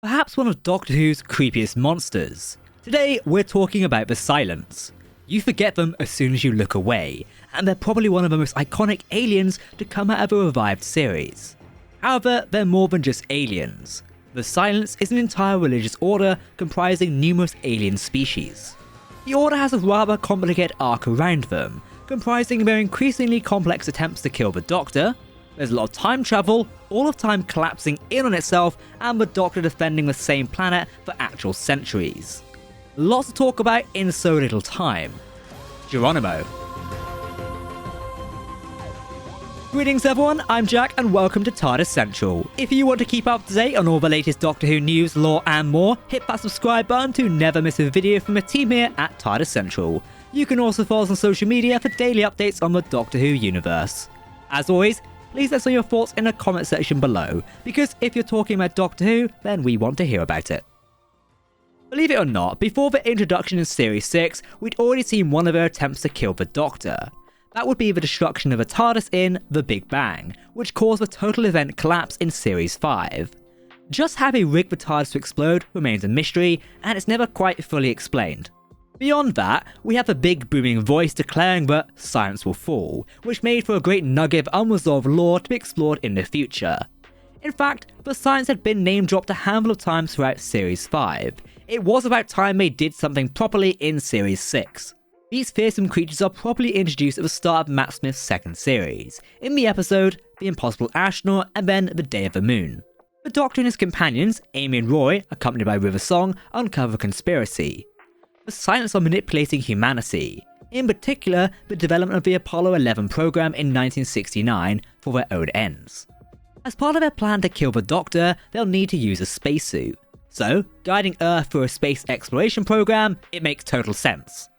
Perhaps one of Doctor Who's creepiest monsters. Today, we're talking about the Silence. You forget them as soon as you look away, and they're probably one of the most iconic aliens to come out of a revived series. However, they're more than just aliens. The Silence is an entire religious order comprising numerous alien species. The order has a rather complicated arc around them, comprising their increasingly complex attempts to kill the Doctor. There's a lot of time travel, all of time collapsing in on itself, and the Doctor defending the same planet for actual centuries. Lots to talk about in so little time. Geronimo. Greetings everyone, I'm Jack and welcome to Tardis Central. If you want to keep up to date on all the latest Doctor Who news, lore and more, hit that subscribe button to never miss a video from the team here at Tardis Central. You can also follow us on social media for daily updates on the Doctor Who universe. As always, please let us know your thoughts in the comment section below, because if you're talking about Doctor Who, then we want to hear about it. Believe it or not, before the introduction in Series 6, we'd already seen one of their attempts to kill the Doctor. That would be the destruction of the Tardis in The Big Bang, which caused the total event collapse in Series 5. Just how they rigged the Tardis to explode remains a mystery, and it's never quite fully explained. Beyond that, we have the big booming voice declaring that silence will fall, which made for a great nugget of unresolved lore to be explored in the future. In fact, the silence had been name dropped a handful of times throughout Series 5. It was about time they did something properly in Series 6. These fearsome creatures are properly introduced at the start of Matt Smith's second series, in the episode The Impossible Astronaut and then The Day of the Moon. The Doctor and his companions, Amy and Roy, accompanied by River Song, uncover a conspiracy. The Silence are manipulating humanity, in particular the development of the Apollo 11 program in 1969 for their own ends. As part of their plan to kill the Doctor, they'll need to use a spacesuit. So, guiding Earth through a space exploration program, it makes total sense.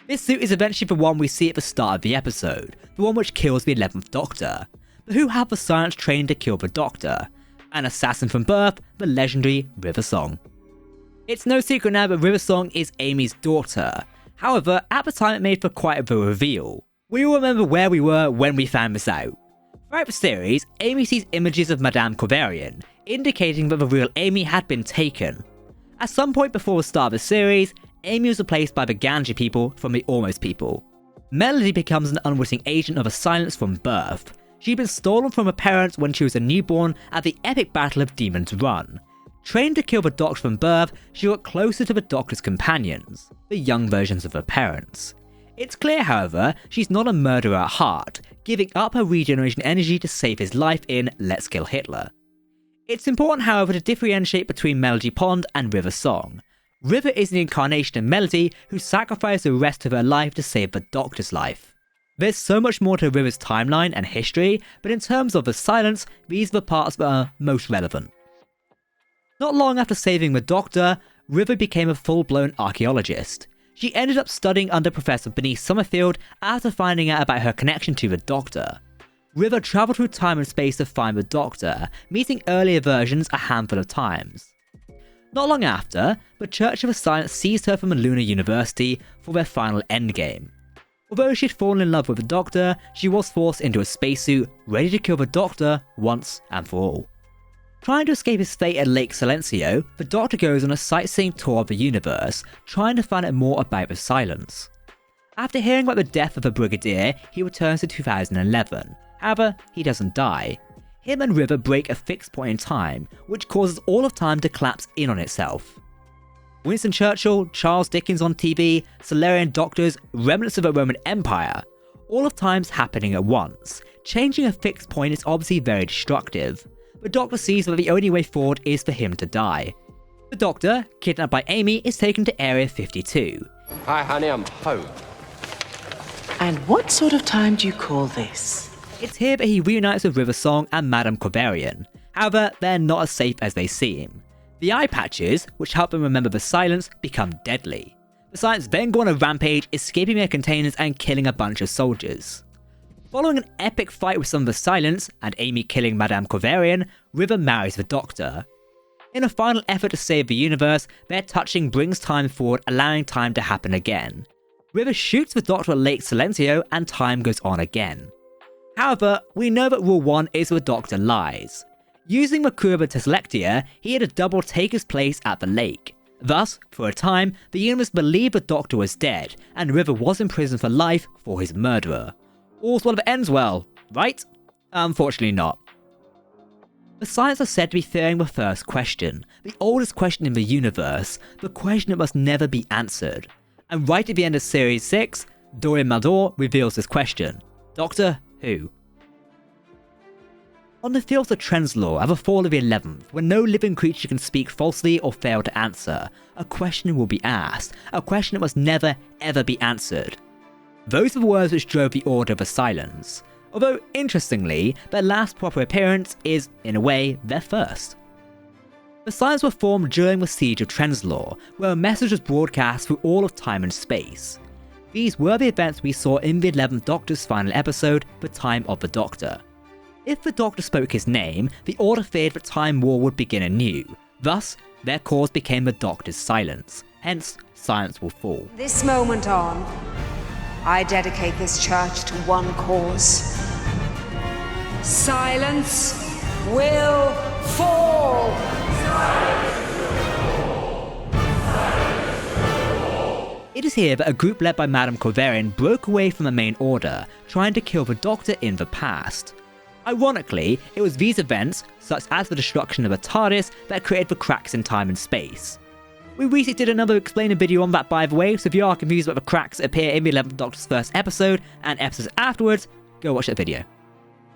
This suit is eventually the one we see at the start of the episode, the one which kills the 11th Doctor. But who have the Silence trained to kill the Doctor? An assassin from birth, the legendary River Song. It's no secret now that River Song is Amy's daughter. However, at the time it made for quite a reveal. We all remember where we were when we found this out. Throughout the series, Amy sees images of Madame Corvarian, indicating that the real Amy had been taken. At some point before the start of the series, Amy was replaced by the Ganji people from the Almost people. Melody becomes an unwitting agent of the Silence from birth. She'd been stolen from her parents when she was a newborn at the epic Battle of Demon's Run. Trained to kill the Doctor from birth, she got closer to the Doctor's companions, the young versions of her parents. It's clear, however, she's not a murderer at heart, giving up her regeneration energy to save his life in Let's Kill Hitler. It's important, however, to differentiate between Melody Pond and River Song. River is the incarnation of Melody who sacrificed the rest of her life to save the Doctor's life. There's so much more to River's timeline and history, but in terms of the Silence, these are the parts that are most relevant. Not long after saving the Doctor, River became a full-blown archaeologist. She ended up studying under Professor Bernice Summerfield after finding out about her connection to the Doctor. River travelled through time and space to find the Doctor, meeting earlier versions a handful of times. Not long after, the Church of the Silence seized her from a lunar university for their final endgame. Although she'd fallen in love with the Doctor, she was forced into a spacesuit, ready to kill the Doctor once and for all. Trying to escape his fate at Lake Silencio, the Doctor goes on a sightseeing tour of the universe, trying to find out more about the Silence. After hearing about the death of the Brigadier, he returns to 2011. However, he doesn't die. Him and River break a fixed point in time, which causes all of time to collapse in on itself. Winston Churchill, Charles Dickens on TV, Solarian Doctors, remnants of the Roman Empire. All of time's happening at once. Changing a fixed point is obviously very destructive. The Doctor sees that the only way forward is for him to die. The Doctor, kidnapped by Amy, is taken to Area 52. Hi honey, I'm home. And what sort of time do you call this? It's here that he reunites with River Song and Madame Corvarian. However, they're not as safe as they seem. The eye patches, which help them remember the Silence, become deadly. The Silence then go on a rampage, escaping their containers and killing a bunch of soldiers. Following an epic fight with some of the Silence, and Amy killing Madame Corvarian, River marries the Doctor. In a final effort to save the universe, their touching brings time forward, allowing time to happen again. River shoots the Doctor at Lake Silencio, and time goes on again. However, we know that Rule 1 is where the Doctor lies. Using Macruba Dyslexia, he had a double take his place at the lake. Thus, for a time, the universe believed the Doctor was dead, and River was in prison for life for his murderer. All's well that ends well, right? Unfortunately not. The science are said to be fearing the first question, the oldest question in the universe, the question that must never be answered. And right at the end of Series 6, Dorian Maldor reveals this question: Doctor Who? On the fields of Trenzalore at the fall of the 11th, when no living creature can speak falsely or fail to answer, a question will be asked, a question that must never ever be answered. Those are the words which drove the Order of the Silence, although interestingly, their last proper appearance is, in a way, their first. The Silence were formed during the Siege of Trenzalore, where a message was broadcast through all of time and space. These were the events we saw in the 11th Doctor's final episode, The Time of the Doctor. If the Doctor spoke his name, the Order feared that Time War would begin anew. Thus, their cause became the Doctor's silence. Hence, silence will fall. This moment on, I dedicate this church to one cause. Silence will fall! It is here that a group led by Madame Corverian broke away from the main order, trying to kill the Doctor in the past. Ironically, it was these events, such as the destruction of the Tardis, that created the cracks in time and space. We recently did another explainer video on that, by the way, so if you are confused about the cracks that appear in the 11th Doctor's first episode and episodes afterwards, go watch that video.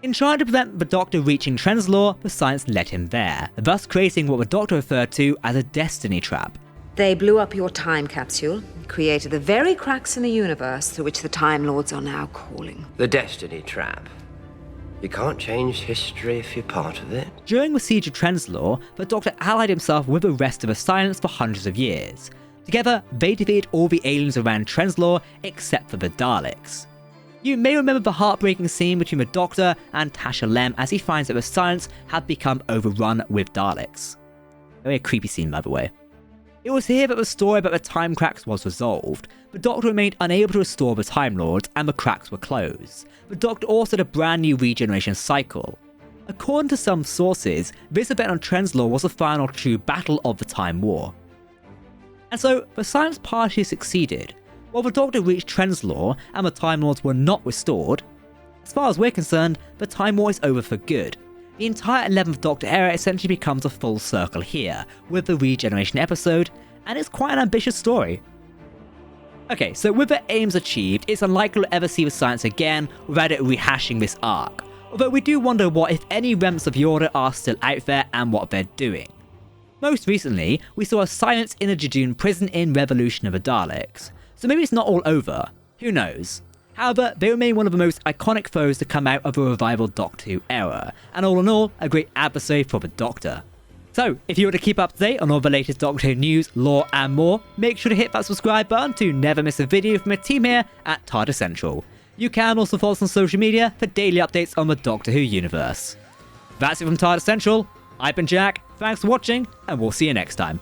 In trying to prevent the Doctor reaching Trenzalore, the Silence led him there, thus creating what the Doctor referred to as a destiny trap. They blew up your time capsule and created the very cracks in the universe through which the Time Lords are now calling. The destiny trap. You can't change history if you're part of it. During the Siege of Trenzalore, the Doctor allied himself with the rest of the Silence for hundreds of years. Together, they defeated all the aliens around Trenzalore except for the Daleks. You may remember the heartbreaking scene between the Doctor and Tasha Lem as he finds that the Silence had become overrun with Daleks. Very creepy scene, by the way. It was here that the story about the time cracks was resolved. The Doctor remained unable to restore the Time Lords, and the cracks were closed. The Doctor also had a brand new regeneration cycle. According to some sources, this event on Trenzalore was the final true battle of the Time War. And so, the Silence partially succeeded. While the Doctor reached Trenzalore and the Time Lords were not restored, as far as we're concerned, the Time War is over for good. The entire 11th Doctor era essentially becomes a full circle here, with the regeneration episode, and it's quite an ambitious story. Okay, so with the aims achieved, it's unlikely we'll ever see the Silence again without it rehashing this arc, although we do wonder what, if any, remnants of the Order are still out there and what they're doing. Most recently, we saw a Silence in a Jejune prison in Revolution of the Daleks, so maybe it's not all over, who knows. However, they remain one of the most iconic foes to come out of the revival Doctor Who era, and all in all, a great adversary for the Doctor. So, if you want to keep up to date on all the latest Doctor Who news, lore and more, make sure to hit that subscribe button to never miss a video from a team here at Tardis Central. You can also follow us on social media for daily updates on the Doctor Who universe. That's it from Tardis Central. I've been Jack, thanks for watching, and we'll see you next time.